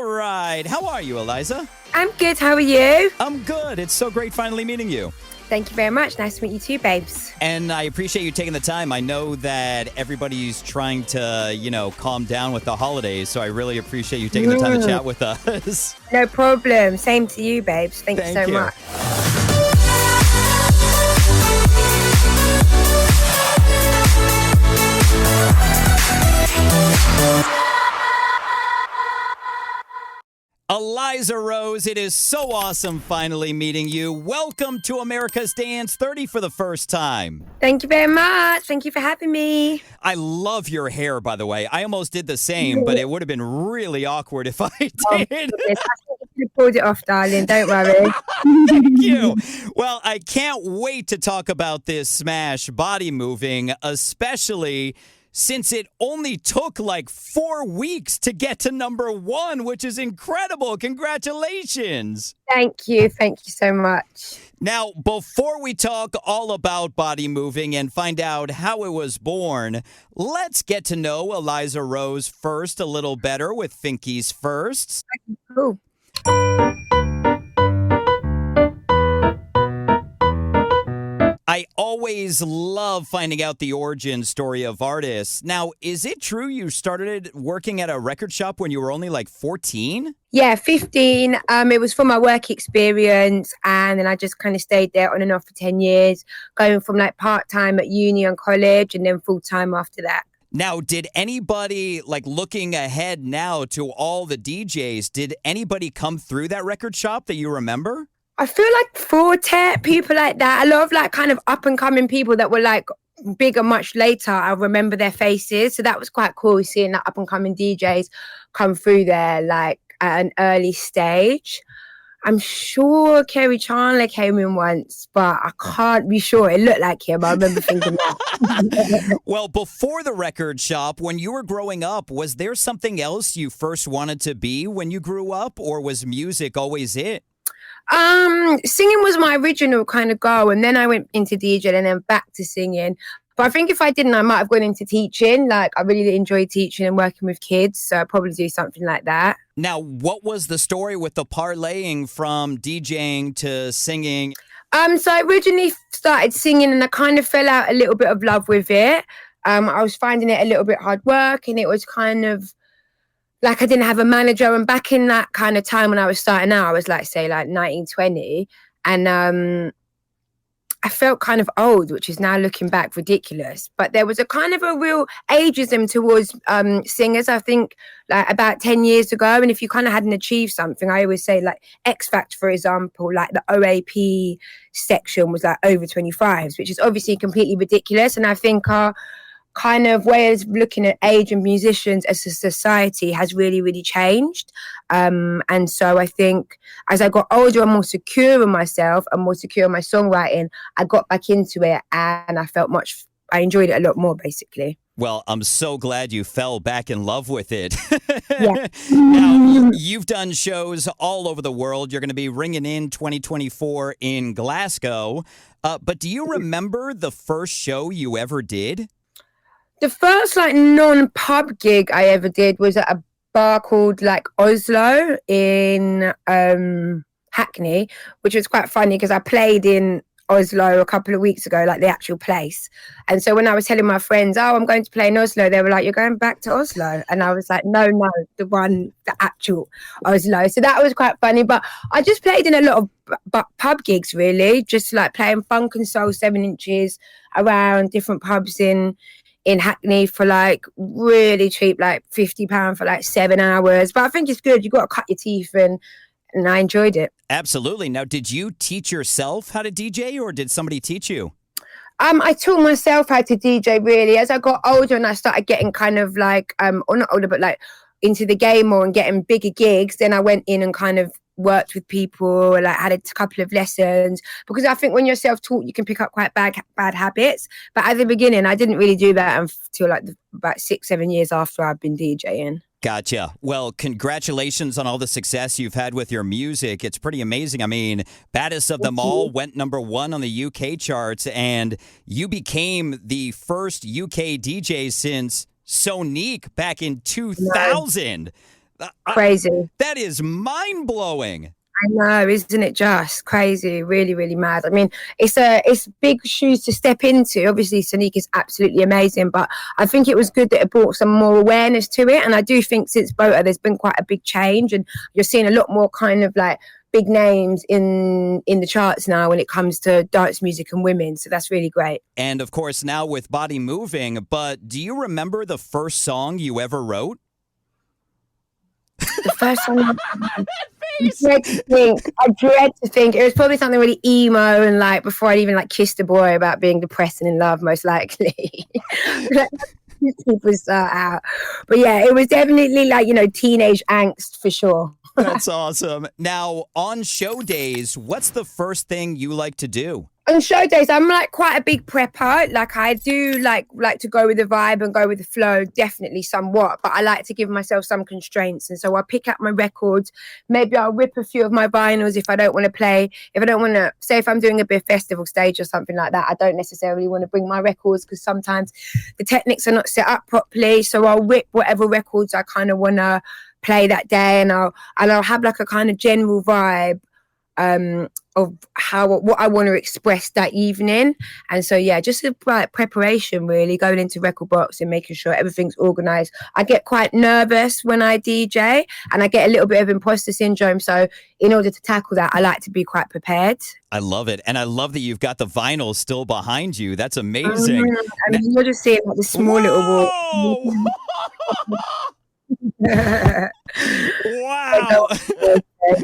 All right. How are you, Eliza? I'm good. How are you? I'm good. It's so great finally meeting you. Thank you very much. Nice to meet you too, babes. And I appreciate you taking the time. I know that everybody's trying to, calm down with the holidays, so I really appreciate you taking the time to chat with us. No problem. Same to you, babes. Thank you so much. Eliza Rose, it is so awesome finally meeting you. Welcome to America's Dance 30 for the first time. Thank you very much. Thank you for having me. I love your hair, by the way. I almost did the same, but it would have been really awkward if I did. I think you pulled it off, darling. Don't worry. Thank you. Well, I can't wait to talk about this smash, Body Moving, especially since it only took like 4 weeks to get to number 1, which is incredible. Congratulations. Thank you. Thank you so much. Now, before we talk all about Body Moving and find out how it was born, let's get to know Eliza Rose first a little better with Finky's Firsts. Cool. I always love finding out the origin story of artists. Now, is it true you started working at a record shop when you were only like 14? Yeah, 15. It was for my work experience, and then I just kind of stayed there on and off for 10 years, going from like part-time at uni and college and then full-time after that. Now, did anybody, like looking ahead now to all the DJs, did anybody come through that record shop that you remember? I feel like Forte, people like that. A lot of like kind of up and coming people that were like bigger much later. I remember their faces. So that was quite cool seeing that up and coming DJs come through there like at an early stage. I'm sure Kerry Chandler came in once, but I can't be sure. It looked like him. I remember thinking that. Well, before the record shop, when you were growing up, was there something else you first wanted to be when you grew up, or was music always it? Singing was my original kind of goal, and then I went into DJ and then back to singing. But I think if I didn't, I might have gone into teaching. Like, I really enjoy teaching and working with kids, so I'd probably do something like that. Now, what was the story with the parlaying from DJing to singing? So I originally started singing and I kind of fell out a little bit of love with it. I was finding it a little bit hard work, and it was kind of like I didn't have a manager. And back in that kind of time when I was starting out, I was like, say, like 19, 20. And I felt kind of old, which is now looking back ridiculous. But there was a kind of a real ageism towards singers, I think, like about 10 years ago. And if you kind of hadn't achieved something, I always say like X Factor, for example, like the OAP section was like over 25s, which is obviously completely ridiculous. And I think our kind of way of looking at age and musicians as a society has really, really changed. And so I think as I got older and more secure in myself and more secure in my songwriting, I got back into it and I enjoyed it a lot more, basically. Well, I'm so glad you fell back in love with it. Yeah. Now, you've done shows all over the world. You're going to be ringing in 2024 in Glasgow. But do you remember the first show you ever did? The first like non-pub gig I ever did was at a bar called like Oslo in Hackney, which was quite funny because I played in Oslo a couple of weeks ago, like the actual place. And so when I was telling my friends, oh, I'm going to play in Oslo, they were like, you're going back to Oslo? And I was like, no, the actual Oslo. So that was quite funny. But I just played in a lot of pub gigs, really, just like playing funk and soul 7 inches around different pubs in Hackney for like really cheap, like £50 for like 7 hours. But I think it's good. You've got to cut your teeth and I enjoyed it. Absolutely. Now, did you teach yourself how to DJ or did somebody teach you? I taught myself how to DJ really. As I got older and I started getting kind of like, or not older, but like into the game more and getting bigger gigs, then I went in and kind of worked with people, like had a couple of lessons, because I think when you're self-taught you can pick up quite bad habits. But at the beginning I didn't really do that until like about 6-7 years after I've been DJing. Gotcha. Well, congratulations on all the success you've had with your music. It's pretty amazing. I mean, Baddest of Them All went #1 on the UK charts, and you became the first UK DJ since Sonique back in 2000. Crazy. That is mind-blowing. I know, isn't it just crazy? Really, really mad. I mean, it's big shoes to step into. Obviously, Sonique is absolutely amazing, but I think it was good that it brought some more awareness to it. And I do think since Bota, there's been quite a big change, and you're seeing a lot more kind of like big names in the charts now when it comes to dance music and women. So that's really great. And of course, now with Body Moving, but do you remember the first song you ever wrote? The first song I dread to think it was probably something really emo and like before I'd even like kissed a boy about being depressed and in love, most likely. People start out. But yeah, it was definitely like, teenage angst for sure. That's awesome. Now, on show days, what's the first thing you like to do? On show days, I'm like quite a big prepper. Like I do like to go with the vibe and go with the flow, definitely somewhat. But I like to give myself some constraints. And so I'll pick up my records. Maybe I'll rip a few of my vinyls if I don't want to play. If I don't want to, say if I'm doing a big festival stage or something like that, I don't necessarily want to bring my records because sometimes the techniques are not set up properly. So I'll rip whatever records I kind of want to play that day, and I'll have like a kind of general vibe of what I want to express that evening. And so yeah, just like preparation really, going into record box and making sure everything's organized. I get quite nervous when I DJ and I get a little bit of imposter syndrome, so in order to tackle that I like to be quite prepared. I love it, and I love that you've got the vinyl still behind you. That's amazing. I mean, you're just seeing like the small little wall. Wow.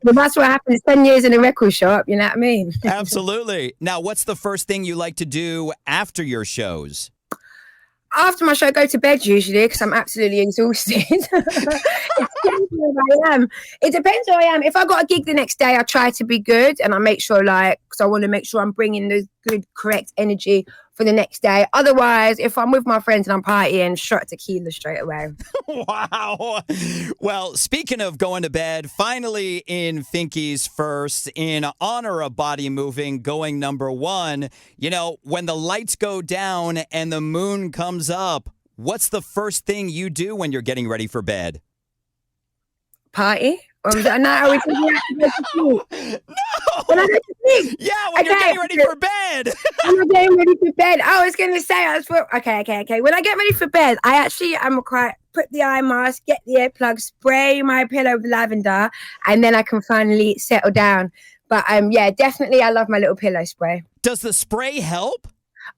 Well, that's what happens 10 years in a record shop, you know what I mean? Absolutely. Now, what's the first thing you like to do after your shows? After my show, I go to bed usually because I'm absolutely exhausted. It depends where I am. It depends where I am. If I got a gig the next day, I try to be good and I make sure because I want to make sure I'm bringing the good, correct energy for the next day. Otherwise, if I'm with my friends and I'm partying, shot tequila straight away. Wow. Well, speaking of going to bed, finally in Finky's first, in honor of Body Moving, going number one, when the lights go down and the moon comes up, what's the first thing you do when you're getting ready for bed? Party? Or was it a night we No! When I go to sleep. Yeah, when you're getting ready for bed. When I'm getting ready for bed. I was going to say, okay. When I get ready for bed, I actually am quite, put the eye mask, get the earplugs, spray my pillow with lavender, and then I can finally settle down. But yeah, definitely I love my little pillow spray. Does the spray help?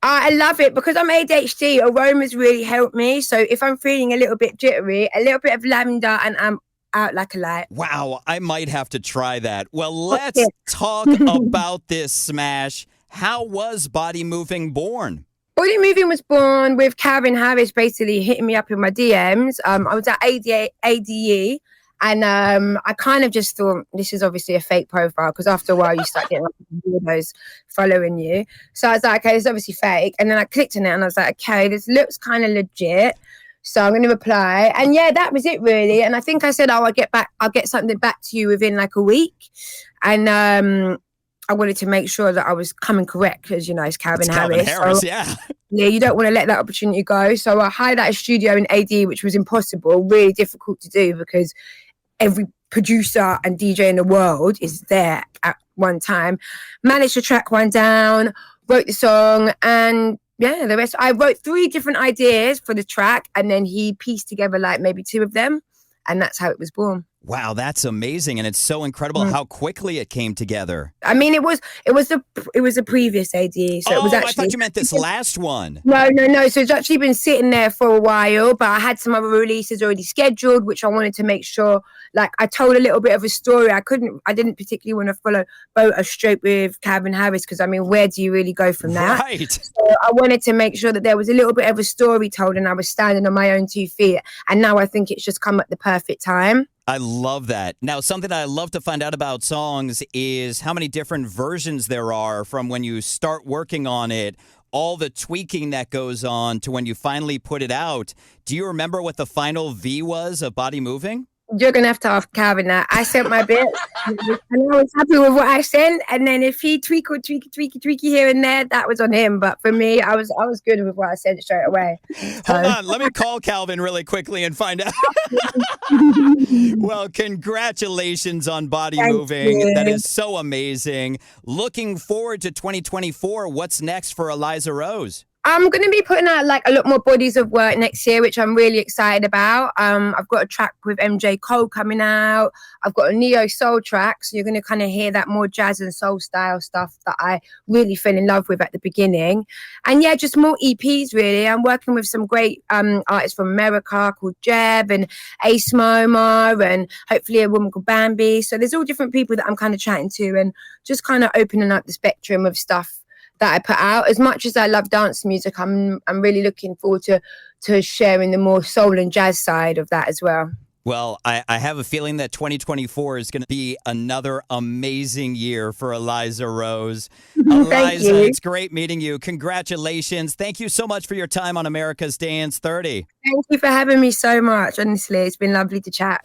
I love it because I'm ADHD. Aromas really help me. So if I'm feeling a little bit jittery, a little bit of lavender and I'm out like a light. Wow, I might have to try that. Well, let's talk about this smash. How was Body Moving born? Body Moving was born with Calvin Harris basically hitting me up in my DMs. I was at ADE and I kind of just thought this is obviously a fake profile because after a while you start getting like weirdos following you. So I was like, okay, it's obviously fake. And then I clicked on it and I was like, okay, this looks kind of legit. So I'm going to reply. And yeah, that was it really. And I think I said, I'll get something back to you within like a week. And I wanted to make sure that I was coming correct because, it's Calvin Harris. Harris, so, yeah. Yeah, you don't want to let that opportunity go. So I hired out a studio in AD, which was impossible, really difficult to do because every producer and DJ in the world is there at one time. Managed to track one down, wrote the song, and yeah, the rest. I wrote 3 different ideas for the track, and then he pieced together like maybe 2 of them, and that's how it was born. Wow, that's amazing, and it's so incredible how quickly it came together. I mean, it was a previous AD, so it was actually. I thought you meant this last one. No. So it's actually been sitting there for a while, but I had some other releases already scheduled, which I wanted to make sure. Like I told a little bit of a story. I didn't particularly want to follow Bota straight with Calvin Harris because I mean, where do you really go from that? Right. So I wanted to make sure that there was a little bit of a story told, and I was standing on my own 2 feet. And now I think it's just come at the perfect time. I love that. Now, something that I love to find out about songs is how many different versions there are from when you start working on it, all the tweaking that goes on to when you finally put it out. Do you remember what the final V was of Body Moving? You're gonna have to ask Calvin that. I sent my bit, and I was happy with what I sent. And then if he tweaky here and there, that was on him. But for me, I was good with what I sent straight away. Hold on, let me call Calvin really quickly and find out. Well, congratulations on Body Thank Moving. you. That is so amazing. Looking forward to 2024. What's next for Eliza Rose? I'm going to be putting out like a lot more bodies of work next year, which I'm really excited about. I've got a track with MJ Cole coming out. I've got a neo soul track, so you're going to kind of hear that more jazz and soul style stuff that I really fell in love with at the beginning. And yeah, just more EPs really. I'm working with some great artists from America called Jeb and Ace Moma, and hopefully a woman called Bambi. So there's all different people that I'm kind of chatting to and just kind of opening up the spectrum of stuff that I put out. As much as I love dance music, I'm really looking forward to sharing the more soul and jazz side of that as well. Well, I have a feeling that 2024 is going to be another amazing year for Eliza Rose. Eliza, it's great meeting you. Congratulations. Thank you so much for your time on America's Dance 30. Thank you for having me so much. Honestly, it's been lovely to chat.